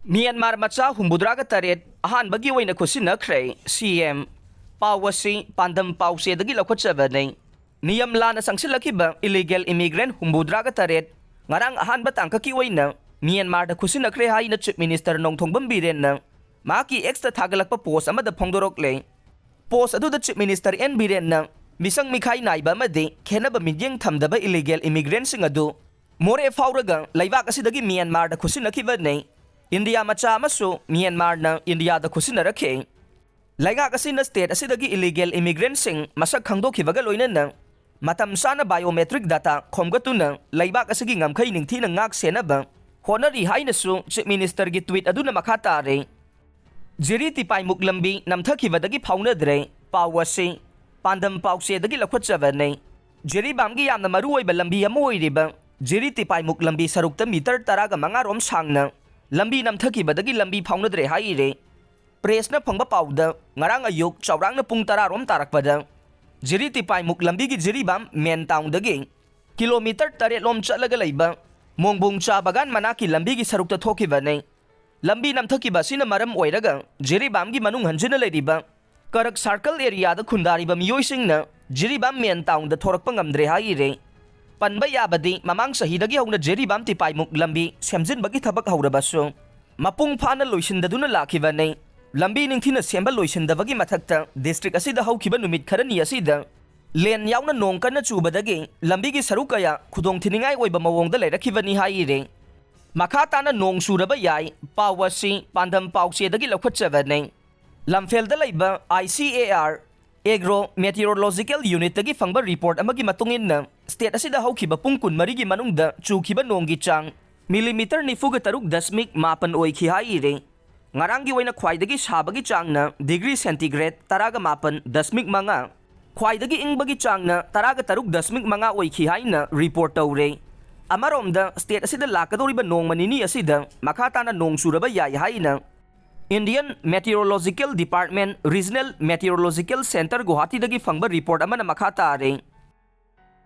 Myanmar Macha Humbudraga Taret Ahanbagi Oina Khutsinnakhre CM Pawasi Pandam Pausedagi Lokochabane Niyam Lana Sangsilakiba illegal immigrant Humbudraga Taret Ngarang Ahanba Tangkaki Oina Myanmar the Khutsinnakhre Haina Chief Minister Nong Biren Maki extra Tagalakpa post Amada Pongdorokle Post Adu the Chief Minister N Biren Misang Mikai Naiba Made Kenaba Midyang Tamdaba illegal immigrants Singadu More Fauraga Laivak Asidagi Myanmar the Khutsinnakhibadagi India Macha Masu Myanmar na India the Khutsinnakhre Laiga Kasina state asidagi illegal immigrants sing masak khangdokhibaga loina na matam sana biometric data khomgatuna laiba kasigi ngamkhai ningthi na ngak senaba honari haina su Chief Minister gi tweet aduna makha tare Jiri-Tipaimukh Lambi Namthakhibadagi Faonadre Pawasi Pandam Pausedagi Lakhutchabane Jiri-Bamgi yamna maruoiba lambi ama oiriba Jiri-Tipaimukh Lambi sarukta meter taraga mangarom sangna Lambi Namthakhibadagi Lambi Faonadre haire Presna phangba pauda ngarang ayuk chawrang na pung tararom tarakpada Jiri-Tipaimukh Lambi gi Jiribam main town dagi kilometer tare lom chatlaga leiba mongbung cha bagan manaki lambi gi sarukta thokibane Lambi Namthakiba sina maram oiraga Jiribam gi manung hanjina leiriba karak circle area da khundariba miyoisingna Jiribam main town da thorakpa ngamdre haire Panba yabadi mamang sahidagi hauna Jiri-Bam Tipaimukh Lambi semjinbagi thabak haurabasu mapung phana loisindaduna lakhibane Lambi ningthina semba loisindabagi mathakta district asida haukiba numit kharani asida len yauna nong kana chubadagi lambi gi sarukaya khudong thiningai oiba mawongda leirakhibani haire Makha Tana Nong Churaba yai Pawasi Pandam Pausedagi Lokochabane Lamfelda leiba ICAR Agro Meteorological Unit dagi fangba report amagi matungin na state asida haukiba pungkun marigi manungda chukiba nonggi chang millimeter nifuga taruk dasmik mapan oikhi haire ngarangi oina khwaidagi sabagi chang na degree centigrade taraga mapan dasmik manga khwaidagi ingbagi chang na taraga taruk dasmik manga oikhi haina report tawre amaromda state asida lakadoriba nong manini asida Makha Tana Nong Churaba yai haina Indian Meteorological Department Regional Meteorological Center Guwahati dagi fangba report amana makha tare